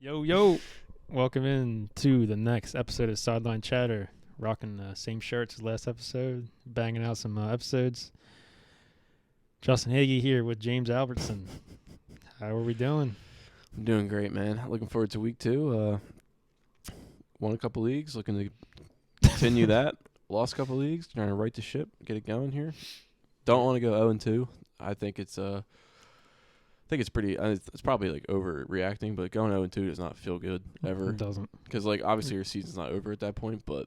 Yo, yo. Welcome in to the next episode of Sideline Chatter. Rocking the same shirts as last episode. Banging out some episodes. Justin Hagee here with James Albertson. How are we doing? I'm doing great, man. Looking forward to week 2. Won a couple leagues. Looking to continue that. Lost a couple leagues. Trying to right the ship. Get it going here. Don't want to go 0-2. I think it's pretty. It's probably like overreacting, but going 0-2 does not feel good ever. It doesn't. Because like obviously your season's not over at that point, but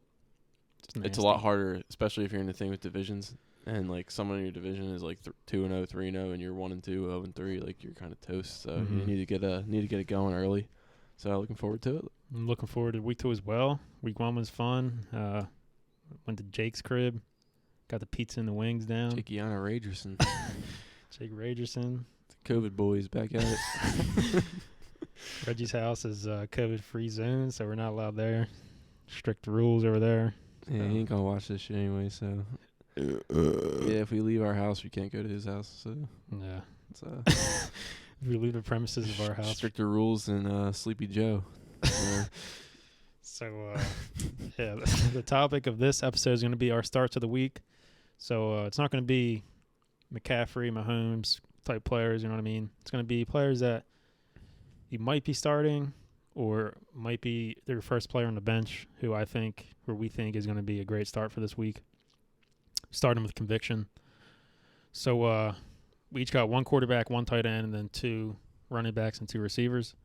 it's a nasty. lot harder, especially if you're in the thing with divisions and like someone in your division is like 2-0, 3-0, and you're 1-2, 0-3. Like you're kind of toast. So you need to get it going early. So looking forward to it. I'm looking forward to week 2 as well. Week 1 was fun. Went to Jake's crib. Got the pizza and the wings down. Jakeana Ragerson. Jake Ragerson. COVID boys back at it. Reggie's house is COVID-free zone, so we're not allowed there. Strict rules over there. Yeah, he ain't gonna watch this shit anyway, so yeah, if we leave our house we can't go to his house, so Yeah. it's If we leave the premises of our house. stricter rules than Sleepy Joe. So, yeah, the topic of this episode is going to be our starts of the week. So it's not going to be McCaffrey, Mahomes type players, you know what I mean? It's going to be players that you might be starting or might be their first player on the bench who we think is going to be a great start for this week. Starting with conviction. So we each got one quarterback, one tight end, and then 2 running backs and 2 receivers.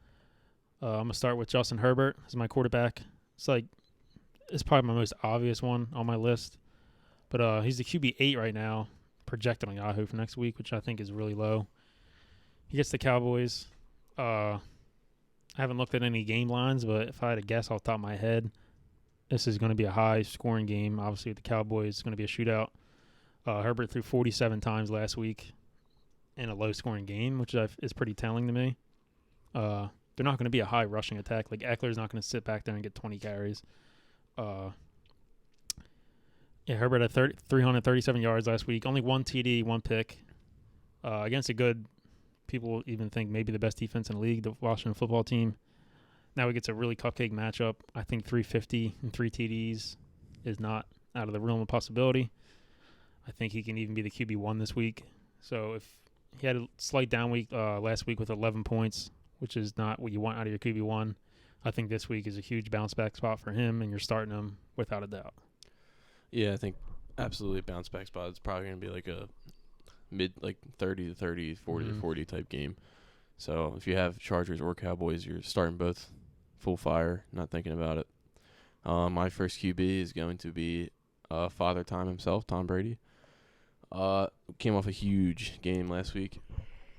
I'm going to start with Justin Herbert as my quarterback. It's probably my most obvious one on my list. But he's the QB 8 right now, projected on Yahoo for next week, which I think is really low. He gets the Cowboys. I haven't looked at any game lines, but if I had to guess off the top of my head, this is going to be a high-scoring game. Obviously, with the Cowboys, it's going to be a shootout. Herbert threw 47 times last week in a low-scoring game, which is pretty telling to me. They're not going to be a high rushing attack. Like, Eckler's not going to sit back there and get 20 carries. Herbert had 337 yards last week. Only 1 TD, 1 pick. Against a good, people even think maybe the best defense in the league, the Washington football team. Now he gets a really cupcake matchup. I think 350 and 3 TDs is not out of the realm of possibility. I think he can even be the QB1 this week. So if he had a slight down week last week with 11 points, which is not what you want out of your QB1, I think this week is a huge bounce back spot for him, and you're starting him without a doubt. Yeah, I think absolutely bounce back spot. It's probably going to be like a mid, like 30 to 30, 40 to 40 type game. So if you have Chargers or Cowboys, you're starting both full fire, not thinking about it. My first QB is going to be Father Time himself, Tom Brady. Came off a huge game last week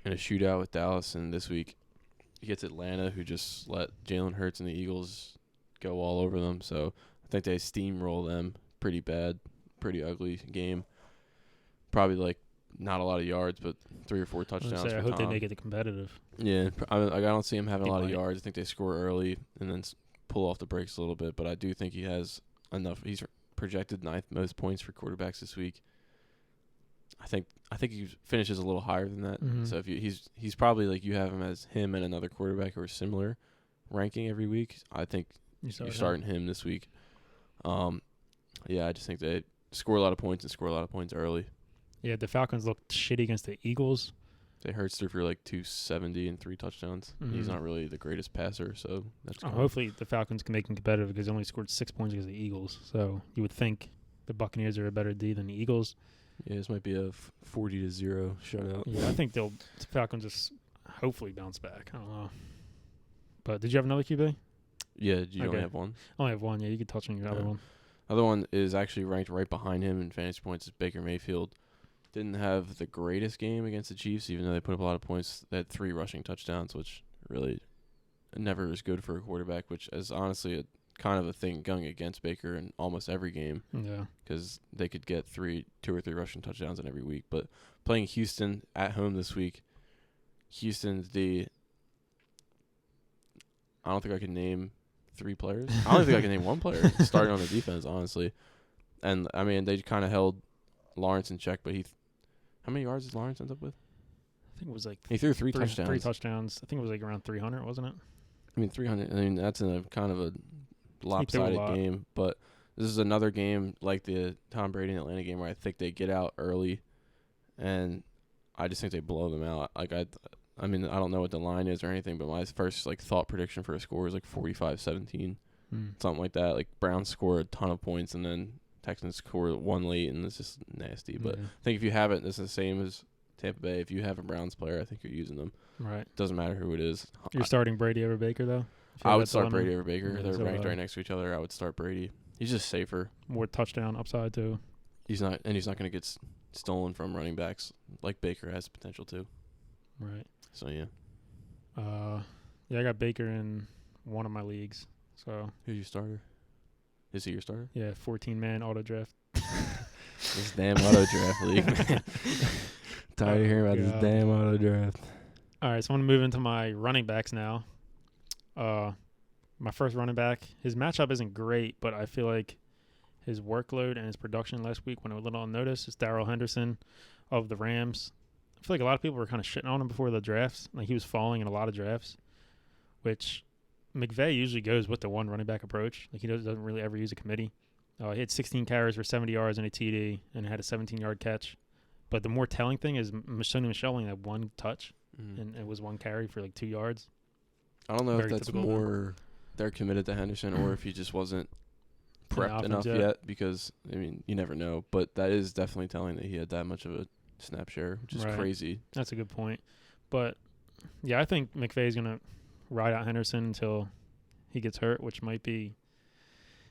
in a shootout with Dallas, and this week he gets Atlanta, who just let Jalen Hurts and the Eagles go all over them. So I think they steamroll them pretty bad, pretty ugly game. Probably like not a lot of yards, but 3 or 4 touchdowns. I hope they make it competitive. Yeah, I don't see him having a lot of might. yards. I think they score early and then pull off the brakes a little bit, but I do think he has enough. He's projected 9th most points for quarterbacks this week. I think he finishes a little higher than that. Mm-hmm. So if he's probably like you have him as him and another quarterback who are similar ranking every week. I think you're starting him this week. Yeah, I just think they score a lot of points and score a lot of points early. Yeah, the Falcons looked shitty against the Eagles. They Hurts threw for like 270 and 3 touchdowns. Mm-hmm. He's not really the greatest passer, so that's hopefully the Falcons can make him competitive because they only scored 6 points against the Eagles. So you would think the Buccaneers are a better D than the Eagles. Yeah, this might be a 40-0 shutout. Yeah, I think the Falcons just hopefully bounce back. I don't know. But did you have another QB? Yeah, you only have one? I only have one. Yeah, you could touch on your other one. Other one is actually ranked right behind him in fantasy points is Baker Mayfield. Didn't have the greatest game against the Chiefs, even though they put up a lot of points. They had 3 rushing touchdowns, which really never is good for a quarterback, which is honestly kind of a thing going against Baker in almost every game. Yeah. Because they could get 2 or 3 rushing touchdowns in every week. But playing Houston at home this week, Houston's I don't think I can name 3 players. I don't think I can name 1 player starting on the defense, honestly. And, I mean, they kind of held Lawrence in check, but how many yards did Lawrence end up with? I think it was like he threw 3 touchdowns. 3 touchdowns. I think it was like around 300, wasn't it? I mean, 300. I mean, that's in a kind of a lopsided game, but this is another game like the Tom Brady and Atlanta game where I think they get out early, and I just think they blow them out. Like I mean, I don't know what the line is or anything, but my first like thought prediction for a score is like 45-17, something like that. Like Browns score a ton of points, and then Texans score one late, and it's just nasty. But I think if you have it, it's the same as Tampa Bay. If you have a Browns player, I think you're using them. Right. Doesn't matter who it is. You're starting Brady over Baker, though? I would start Brady over Baker. Yeah, They're ranked right next to each other. I would start Brady. He's just safer. More touchdown upside, too. He's not going to get stolen from running backs like Baker has potential to. Right. So, yeah. Yeah, I got Baker in one of my leagues. So who's your starter? Is he your starter? Yeah, 14-man auto draft. This damn auto draft league, man. Tired of hearing about this damn auto draft. All right, so I'm going to move into my running backs now. My first running back, his matchup isn't great, but I feel like his workload and his production last week went a little unnoticed. It's Darrell Henderson of the Rams. I feel like a lot of people were kind of shitting on him before the drafts. Like he was falling in a lot of drafts, which McVay usually goes with the one running back approach. Like he doesn't really ever use a committee. He had 16 carries for 70 yards and a TD and had a 17-yard catch. But the more telling thing is Sony Michel only had one touch, and it was one carry for like 2 yards. I don't know if that's more they're committed to Henderson or if he just wasn't prepped enough yet because, I mean, you never know. But that is definitely telling that he had that much of a snap share, which is crazy. That's a good point. But, yeah, I think McVay's going to ride out Henderson until he gets hurt, which might be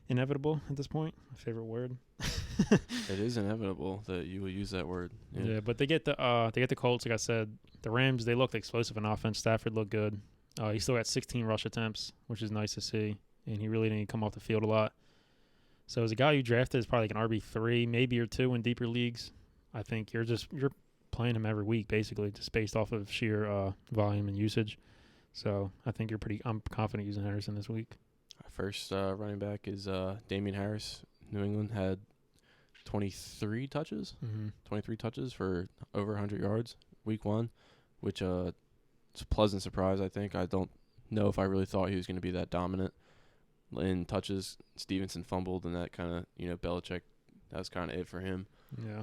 inevitable at this point. My favorite word. It is inevitable that you will use that word. Yeah, but they get the Colts, like I said. The Rams, they looked explosive in offense. Stafford looked good. He still got 16 rush attempts, which is nice to see, and he really didn't come off the field a lot. So as a guy you drafted is probably like an RB3, maybe or 2 in deeper leagues. I think you're playing him every week basically, just based off of sheer volume and usage. So I think I'm confident using Henderson this week. Our first running back is Damien Harris. New England had 23 touches, 23 touches for over 100 yards week 1, which it's a pleasant surprise, I think. I don't know if I really thought he was going to be that dominant in touches. Stevenson fumbled, and that kind of, Belichick, that was kind of it for him. Yeah.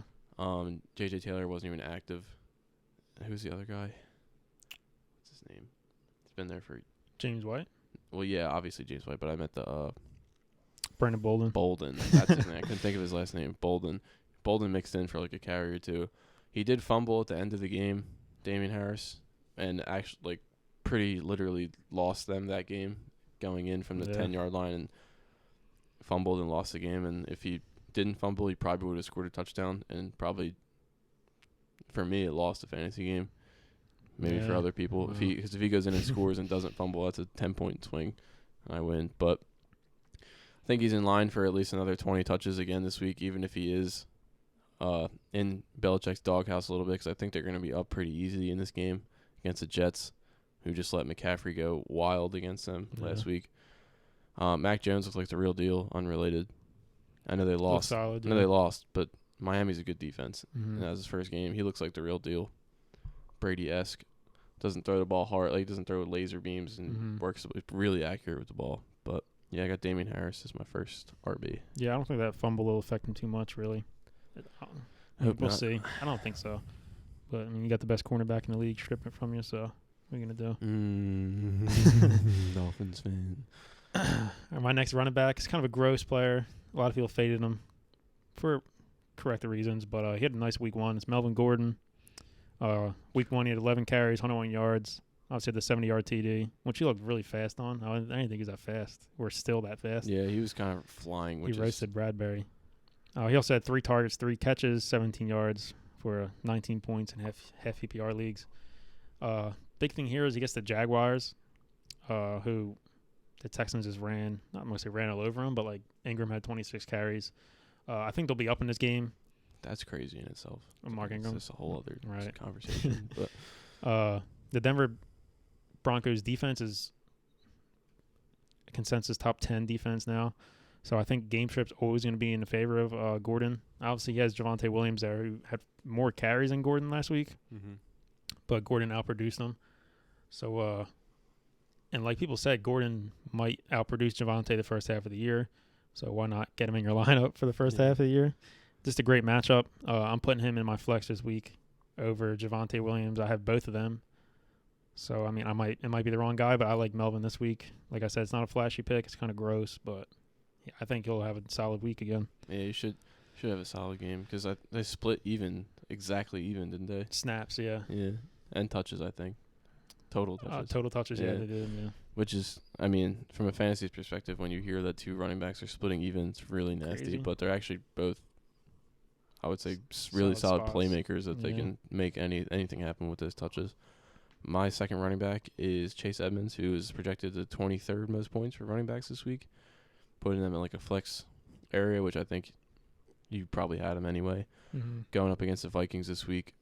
J.J. Taylor wasn't even active. Who's the other guy? What's his name? He's been there for... James White? Well, yeah, obviously James White, but I meant the... Brandon Bolden. Bolden. That's his name. I couldn't think of his last name. Bolden. Bolden mixed in for like a carry or two. He did fumble at the end of the game, Damien Harris, and actually, like, pretty literally lost them that game going in from the 10-yard line and fumbled and lost the game. And if he didn't fumble, he probably would have scored a touchdown and probably, for me, it lost a fantasy game. Maybe for other people. Because if he goes in and scores and doesn't fumble, that's a 10-point swing. I win. But I think he's in line for at least another 20 touches again this week, even if he is in Belichick's doghouse a little bit, because I think they're going to be up pretty easy in this game against the Jets, who just let McCaffrey go wild against them last week. Mac Jones looks like the real deal, unrelated. I know they lost. Solid, I know they lost, but Miami's a good defense. And that was his first game. He looks like the real deal. Brady-esque. Doesn't throw the ball hard. Like, doesn't throw laser beams and works really accurate with the ball. But, yeah, I got Damien Harris as my first RB. Yeah, I don't think that fumble will affect him too much, really. We'll see. I don't think so. But, I mean, you got the best cornerback in the league stripping it from you, so what are you going to do? Dolphins fan. My next running back is kind of a gross player. A lot of people faded him for correct reasons, but he had a nice week 1. It's Melvin Gordon. Week 1, he had 11 carries, 101 yards. Obviously, had the 70-yard TD, which he looked really fast on. I didn't think he was that fast. Or still that fast. Yeah, he was kind of flying. He roasted Bradbury. He also had 3 targets, 3 catches, 17 yards for 19 points in half PPR leagues. Big thing here is he gets the Jaguars, who the Texans just ran. Not going to say ran all over him, but like Ingram had 26 carries. I think they'll be up in this game. That's crazy in itself. Mark Ingram. It's just a whole other conversation. But the Denver Broncos defense is a consensus top 10 defense now. So I think game script's always going to be in the favor of Gordon. Obviously, he has Javonte Williams there, who had more carries than Gordon last week. But Gordon outproduced him. So, And like people said, Gordon might outproduce Javonte the first half of the year. So why not get him in your lineup for the first half of the year? Just a great matchup. I'm putting him in my flex this week over Javonte Williams. I have both of them. So, I mean, it might be the wrong guy, but I like Melvin this week. Like I said, it's not a flashy pick. It's kind of gross, but yeah, I think he'll have a solid week again. Yeah, you should have a solid game because they split exactly even, didn't they? Snaps, yeah. Yeah, and touches, I think. Total touches. Total touches, yeah, they did, yeah. Which is, I mean, from a fantasy perspective, when you hear that two running backs are splitting even, it's really nasty. Crazy. But they're actually both, I would say, really solid spots. playmakers that they can make anything happen with those touches. My second running back is Chase Edmonds, who is projected to 23rd most points for running backs this week, putting them in like a flex area, which I think you probably had him anyway. Mm-hmm. Going up against the Vikings this week,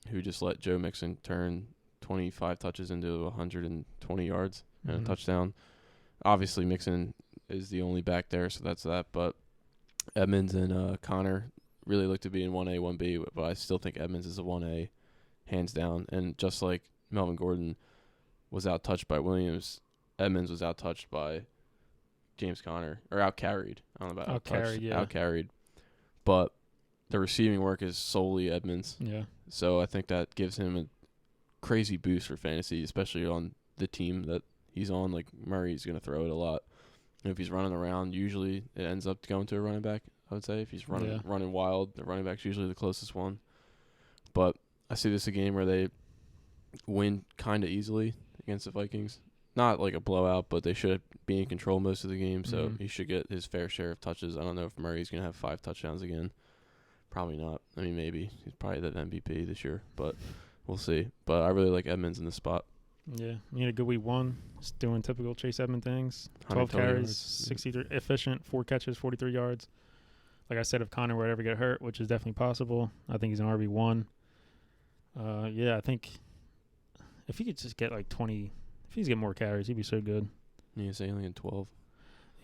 who just let Joe Mixon turn 25 touches into 120 yards and a touchdown. Obviously, Mixon is the only back there, so that's that. But Edmonds and Connor really look to be in 1A, 1B, but I still think Edmonds is a 1A, hands down. And just like Melvin Gordon was out-touched by Williams, Edmonds was out-touched by James Conner, or out-carried. I don't know about out-touched. Out-carried. But the receiving work is solely Edmonds. Yeah. So I think that gives him a crazy boost for fantasy, especially on the team that he's on. Like, Murray's going to throw it a lot. And if he's running around, usually it ends up going to a running back, I would say. If he's running wild, the running back's usually the closest one. But I see this a game where they win kind of easily against the Vikings. Not like a blowout, but they should be in control most of the game, so he should get his fair share of touches. I don't know if Murray's going to have 5 touchdowns again. Probably not. I mean, maybe. He's probably the MVP this year, but we'll see. But I really like Edmonds in this spot. Yeah, he had a good week 1. Just doing typical Chase Edmonds things. 12 carries, 63 efficient, 4 catches, 43 yards. Like I said, if Connor would ever get hurt, which is definitely possible, I think he's an RB1. Yeah, I think if he could just get like 20, if he's getting more carries, he'd be so good. Yeah, say only in 12.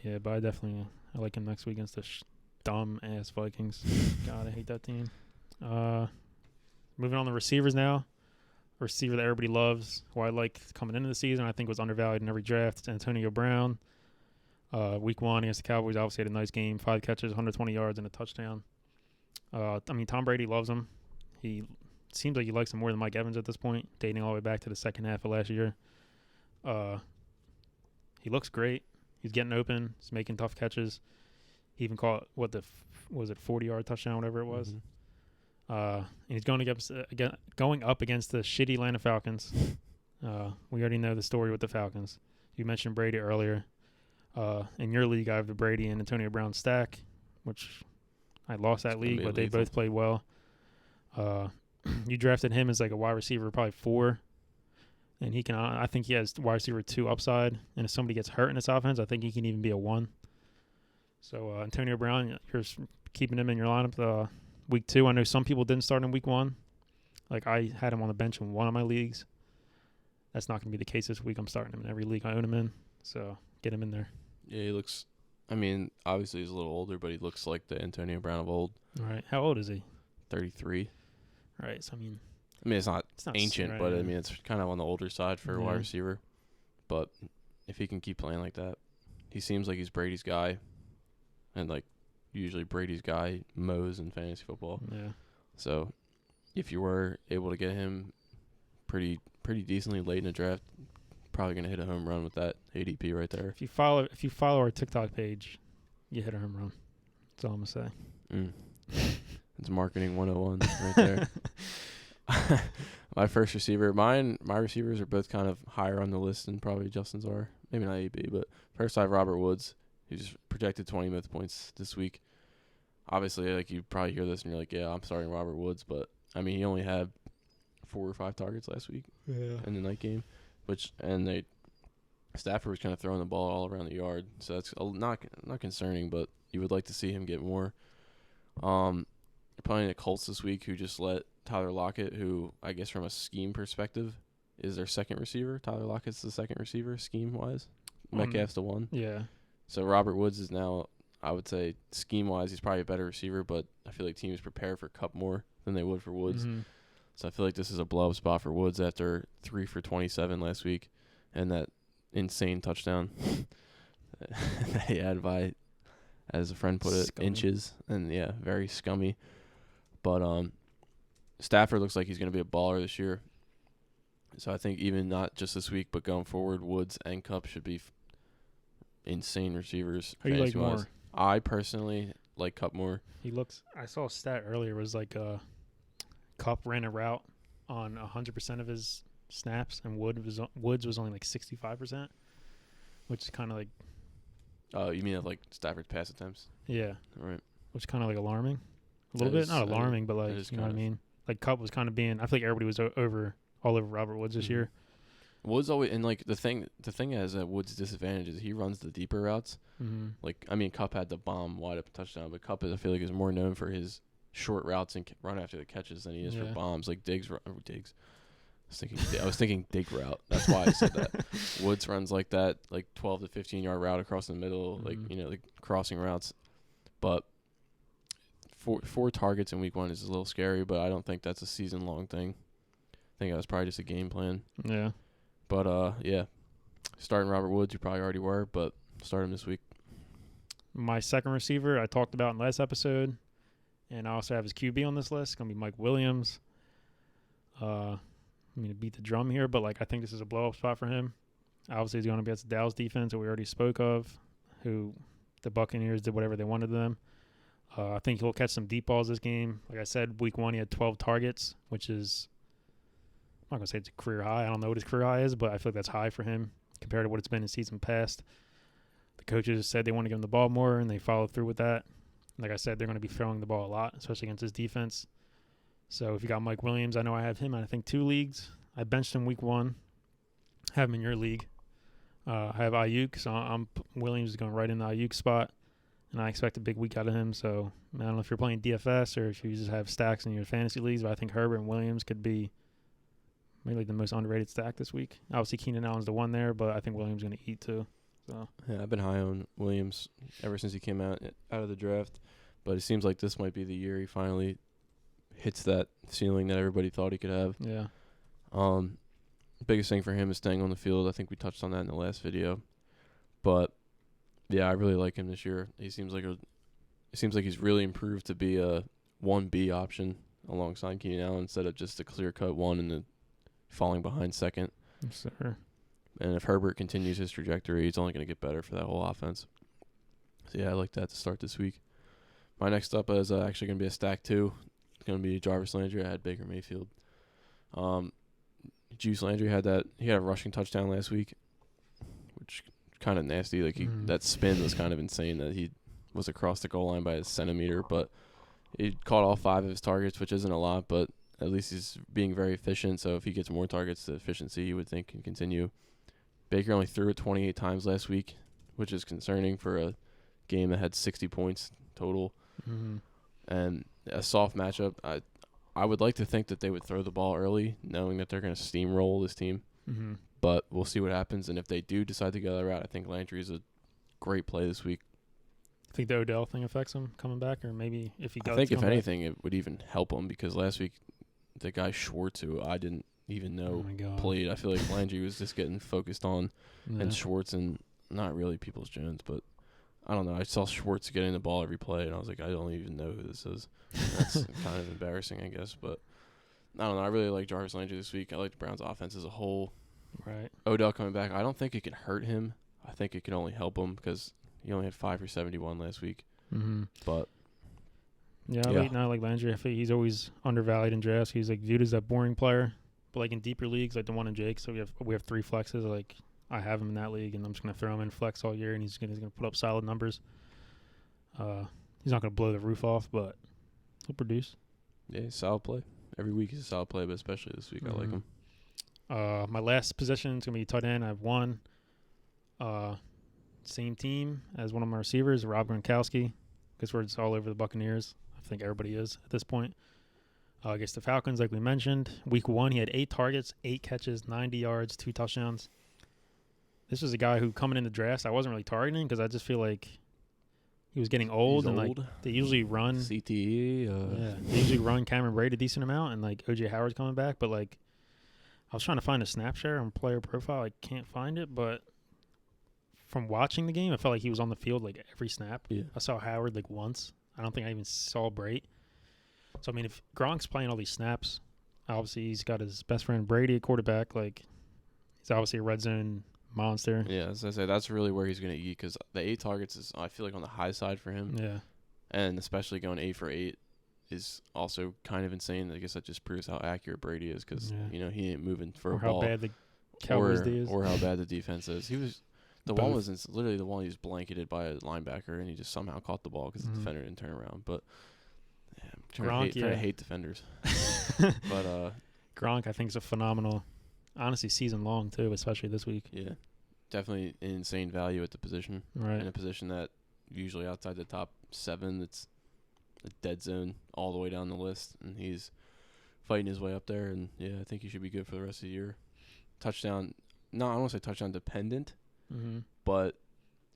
Yeah, but I like him next week against the dumb-ass Vikings. God, I hate that team. Moving on to receivers now. A receiver that everybody loves, who I like coming into the season, I think was undervalued in every draft. It's Antonio Brown. Week 1 against the Cowboys, obviously had a nice game. 5 catches, 120 yards, and a touchdown. I mean, Tom Brady loves him. He seems like he likes him more than Mike Evans at this point, dating all the way back to the second half of last year. He looks great. He's getting open. He's making tough catches. He even caught, 40-yard touchdown, whatever it was. And he's going up against the shitty Atlanta Falcons. We already know the story with the Falcons. You mentioned Brady earlier. In your league, I have the Brady and Antonio Brown stack, which I lost that league, but they both played well. You drafted him as like a wide receiver, probably 4. And he can. I think he has wide receiver 2 upside. And if somebody gets hurt in this offense, I think he can even be a 1. So Antonio Brown, you're keeping him in your lineup. Week 2, I know some people didn't start in week 1. Like I had him on the bench in one of my leagues. That's not going to be the case this week. I'm starting him in every league I own him in. So get him in there. Yeah, he looks. I mean, obviously he's a little older, but he looks like the Antonio Brown of old. All right. How old is he? 33. All right. So I mean, it's not ancient, right, but I mean, it's kind of on the older side for a wide receiver. But if he can keep playing like that, he seems like he's Brady's guy, and like usually Brady's guy mows in fantasy football. Yeah. So if you were able to get him pretty decently late in the draft, probably gonna hit a home run with that ADP right there. If you follow our TikTok page, you hit a home run. That's all I'm gonna say. It's marketing 101 right there. My first receiver, my receivers are both kind of higher on the list than probably Justin's are. Maybe not AB, but first I have Robert Woods, who's projected 20 points this week. Obviously, like you probably hear this and you're like, yeah, I'm starting Robert Woods, but I mean he only had 4 or 5 targets last week in the night game, Stafford was kind of throwing the ball all around the yard, so that's not concerning, but you would like to see him get more. They're playing the Colts this week, who just let Tyler Lockett, who I guess from a scheme perspective is their second receiver. Tyler Lockett's the second receiver scheme-wise. Metcalf's the 1. Yeah. So Robert Woods is now, I would say, scheme-wise, he's probably a better receiver, but I feel like teams prepare for Kupp more than they would for Woods. Mm-hmm. So I feel like this is a blow-up spot for Woods after 3 for 27 last week, and that insane touchdown that he had by, as a friend put it, Scummy. inches. And, yeah, very scummy. But Stafford looks like he's going to be a baller this year. So I think even not just this week, but going forward, Woods and Kupp should be insane receivers. Who you like fantasy-wise. more? I personally like Kupp more. He looks. I saw a stat earlier. Was like Kupp ran a route on 100% of his snaps, and Woods was only like 65%, which is kind of like. Oh, you mean like Stafford's pass attempts? Yeah. Right. Which is kind of like alarming. A little That bit, is- not that alarming, but like is you know what I kind of- mean. Like Kupp was kind of being. I feel like everybody was all over Robert Woods this Mhm. year. Woods always, and like the thing is that Woods' disadvantage is he runs the deeper routes. Mm-hmm. Like, I mean, Kupp had the bomb wide open touchdown, but Kupp I feel like is more known for his short routes and run after the catches than he is for Yeah. bombs. Like Diggs. I was thinking dig route. That's why I said that. Woods runs like that, like 12 to 15 yard route across the middle, like Mhm. like crossing routes. But four targets in week 1 is a little scary, but I don't think that's a season long thing. I think that was probably just a game plan. Yeah. But yeah, starting Robert Woods, you probably already were, but start him this week. My second receiver I talked about in last episode, and I also have his QB on this list. It's gonna be Mike Williams. I mean, to beat the drum here, but like I think this is a blow up spot for him. Obviously, he's going to be against the Dallas defense that we already spoke of, who the Buccaneers did whatever they wanted to them. I think he'll catch some deep balls this game. Like I said, week 1 he had 12 targets, which is I'm not gonna say it's a career high. I don't know what his career high is, but I feel like that's high for him compared to what it's been in season past. The coaches said they want to give him the ball more, and they followed through with that. Like I said, they're going to be throwing the ball a lot, especially against his defense. So if you got Mike Williams, I know I have him in, I think, 2 leagues. I benched him week 1. Have him in your league. I have Ayuk, so Williams is going right in the Ayuk spot, and I expect a big week out of him. So I don't know if you're playing DFS or if you just have stacks in your fantasy leagues, but I think Herbert and Williams could be maybe like the most underrated stack this week. Obviously, Keenan Allen's the one there, but I think Williams is going to eat too. So Yeah, I've been high on Williams ever since he came out of the draft, but it seems like this might be the year he finally hits that ceiling that everybody thought he could have. yeah, Biggest thing for him is staying on the field. I think we touched on that in the last video, but yeah, I really like him this year. He seems like he's really improved to be a 1B option alongside Keenan Allen instead of just a clear-cut 1 and the falling behind second. sure. And if Herbert continues his trajectory, he's only going to get better for that whole offense. So, yeah, I like that to start this week. My next up is actually going to be a stack 2. It's going to be Jarvis Landry. I had Baker Mayfield. Juice Landry had a rushing touchdown last week, which kind of nasty. Like that spin was kind of insane that he was across the goal line by a centimeter, but he caught all 5 of his targets, which isn't a lot, but at least he's being very efficient. So if he gets more targets, the efficiency you would think can continue. Baker only threw it 28 times last week, which is concerning for a game that had 60 points total. Mm-hmm. And a soft matchup. I would like to think that they would throw the ball early, knowing that they're going to steamroll this team. Mm-hmm. But we'll see what happens. And if they do decide to go that route, I think Landry is a great play this week. Think the Odell thing affects him coming back, or maybe if he does? I think if come back? anything, it would even help him because last week the guy Schwartz, who I didn't even know Oh my God. played, I feel like Landry was just getting focused on Yeah. and Schwartz and not really Peoples-Jones, but I don't know. I saw Schwartz getting the ball every play, and I was like, I don't even know who this is. That's kind of embarrassing, I guess. But I don't know. I really like Jarvis Landry this week. I like the Browns' offense as a whole. Right. Odell coming back, I don't think it can hurt him. I think it can only help him because he only had 5 for 71 last week. Mm-hmm. But Yeah, Yeah. I like Landry. I think he's always undervalued in drafts. He's like viewed as that boring player, but like in deeper leagues, like the one in Jake. So we have 3 flexes. Like I have him in that league, and I'm just gonna throw him in flex all year, and he's gonna put up solid numbers. He's not gonna blow the roof off, but he'll produce. yeah, solid play. Every week he's a solid play, but especially this week, I like him. My last position is gonna be tight end. I have one. Same team as one of my receivers, Rob Gronkowski. Because we're just all over the Buccaneers. I think everybody is at this point. Against the Falcons, like we mentioned, week 1 he had 8 targets, 8 catches, 90 yards, 2 touchdowns. This was a guy who coming in the draft I wasn't really targeting because I just feel like he was getting old He's and old. like they usually run. CTE. They usually run Cameron Brady a decent amount, and like OJ Howard's coming back, but like I was trying to find a snap share on player profile, I can't find it, but from watching the game, I felt like he was on the field like every snap. Yeah. I saw Howard like once. I don't think I even saw Brady. So, I mean, if Gronk's playing all these snaps, obviously he's got his best friend Brady at quarterback. Like, he's obviously a red zone monster. Yeah, as I say, that's really where he's going to eat because the 8 targets is, I feel like, on the high side for him. Yeah. And especially going 8 for 8 is also kind of insane. I guess that just proves how accurate Brady is because, he ain't moving for Or a how ball. bad the Cowboys D is. Or how bad the defense is. He was the Both. one was literally the one he was blanketed by a linebacker, and he just somehow caught the ball because the defender didn't turn around. But I'm trying to hate defenders. But Gronk, I think, is a phenomenal, honestly, season long too, especially this week. yeah, definitely insane value at the position. Right. In a position that usually outside the top 7, it's a dead zone all the way down the list, and he's fighting his way up there. And yeah, I think he should be good for the rest of the year. Touchdown, I don't want to say touchdown dependent, but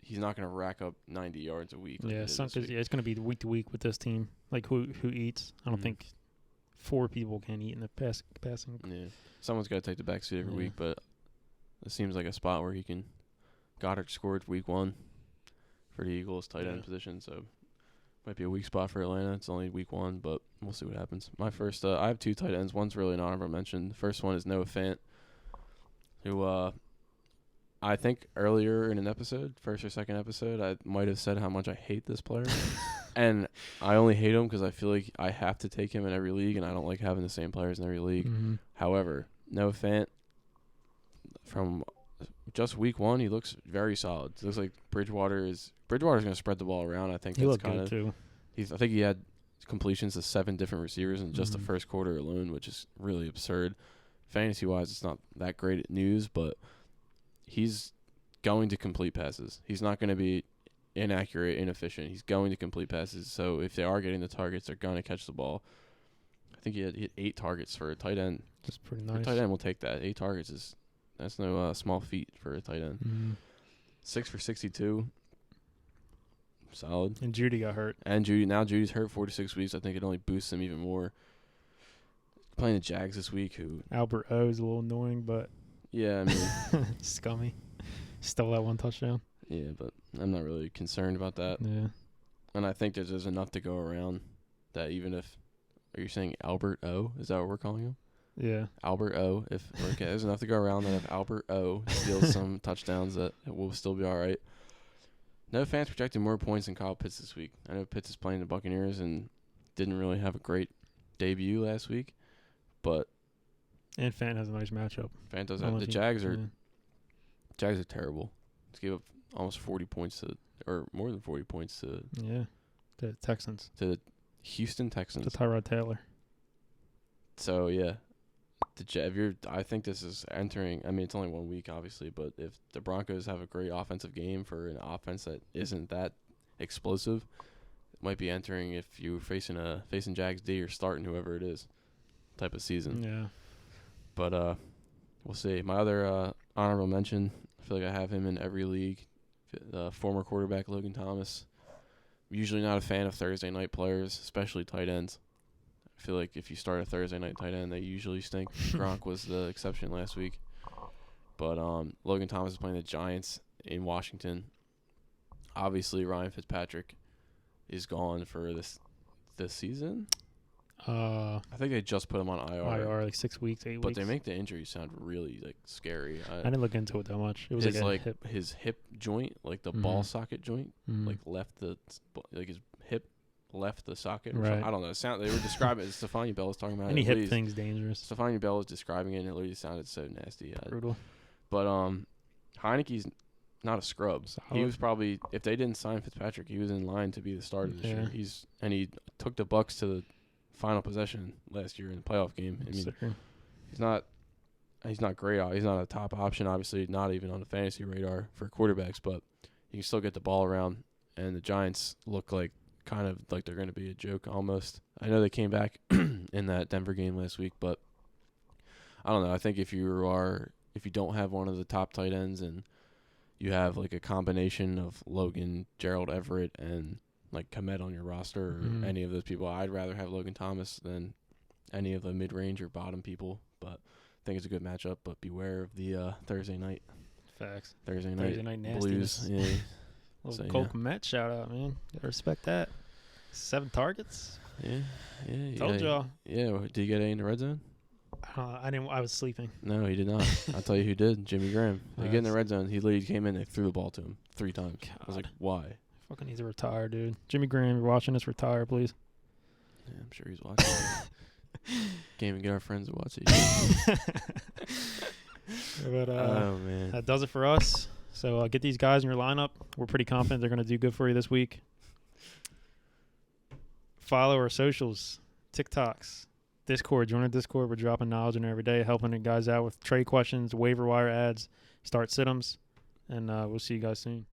he's not going to rack up 90 yards a week. Like it's going to be week to week with this team. Like who eats? I don't think 4 people can eat in the passing. Yeah, someone's got to take the back seat every week, but it seems like a spot where he can. Goddard scored week 1 for the Eagles tight end position, so might be a weak spot for Atlanta. It's only week 1, but we'll see what happens. My first, I have 2 tight ends. One's really an honorable mention. The first one is Noah Fant, who I think earlier in an episode, first or second episode, I might have said how much I hate this player. And I only hate him because I feel like I have to take him in every league, and I don't like having the same players in every league. However, Noah Fant, from just week 1, he looks very solid. It looks like Bridgewater's going to spread the ball around. I think he that's looked good too. I think he had completions to 7 different receivers in just the first quarter alone, which is really absurd. Fantasy-wise, it's not that great news, but he's going to complete passes. He's not going to be inaccurate, inefficient. He's going to complete passes. So if they are getting the targets, they're going to catch the ball. I think he had 8 targets for a tight end. That's pretty nice. A tight end will take that. 8 targets that's no small feat for a tight end. 6 for 62. Solid. And Judy got hurt. And Judy's hurt 4 to 6 weeks. I think it only boosts him even more. Playing the Jags this week, who Albert O is a little annoying, but yeah, I mean scummy. Stole that 1 touchdown. Yeah, but I'm not really concerned about that. Yeah. And I think there's enough to go around that even if are you saying Albert O? Is that what we're calling him? Yeah. Albert O. There's enough to go around that if Albert O steals some touchdowns, that we'll still be all right. No Fans projected more points than Kyle Pitts this week. I know Pitts is playing the Buccaneers and didn't really have a great debut last week, but and Fant has a nice matchup. Fant does have the Jags are terrible. Just gave up almost 40 points or more than 40 points to the Texans. To the Houston Texans. To Tyrod Taylor. So yeah, I think this is entering. I mean, it's only 1 week, obviously, but if the Broncos have a great offensive game for an offense that isn't that explosive, it might be entering if you're facing Jags D or starting whoever it is, type of season. Yeah. But we'll see. My other honorable mention, I feel like I have him in every league. Former quarterback Logan Thomas. Usually not a fan of Thursday night players, especially tight ends. I feel like if you start a Thursday night tight end, they usually stink. Gronk was the exception last week. But Logan Thomas is playing the Giants in Washington. Obviously, Ryan Fitzpatrick is gone for this season. I think they just put him on IR. Like 6 weeks, 8 weeks. But they make the injury sound really scary. I didn't look into it that much. It was his hip joint, like the ball socket joint, left his hip left the socket. Right. I don't know. They were describing it. Stefania Bell was talking about any it. Any hip thing's dangerous. Stefania Bell was describing it, and it literally sounded so nasty. Brutal. But Heineke's not a scrub. Solid. He was probably, if they didn't sign Fitzpatrick, he was in line to be the starter this year. He took the Bucs to the final possession last year in the playoff game. I mean, he's not great. He's not a top option, obviously, not even on the fantasy radar for quarterbacks, but you can still get the ball around. And the Giants look like kind of like they're going to be a joke almost. I know they came back in that Denver game last week, but I don't know. I think if you don't have one of the top tight ends and you have like a combination of Logan, Gerald Everett, and like Kmet on your roster or any of those people, I'd rather have Logan Thomas than any of the mid-range or bottom people. But I think it's a good matchup, but beware of the Thursday night. Facts. Thursday Thursday night night Blues. nastiness. Yeah. Little So, Cole yeah. Kmet shout out, man. Gotta respect that. 7 targets. Yeah. Yeah. Told y'all. Yeah. Did you get any in the red zone? I didn't. I was sleeping. No, he did not. I'll tell you who did. Jimmy Graham. They get in the Nice. red zone. He literally came in and threw the ball to him 3 times. I was like, God. why? Fucking needs to retire, dude. Jimmy Graham, you're watching this, retire, please. Yeah, I'm sure he's watching. Can't even get our friends to watch it. But Oh, man. that does it for us. So get these guys in your lineup. We're pretty confident they're going to do good for you this week. Follow our socials, TikToks, Discord. Join our Discord. We're dropping knowledge in there every day, helping the guys out with trade questions, waiver wire ads, start sit-ems. And we'll see you guys soon.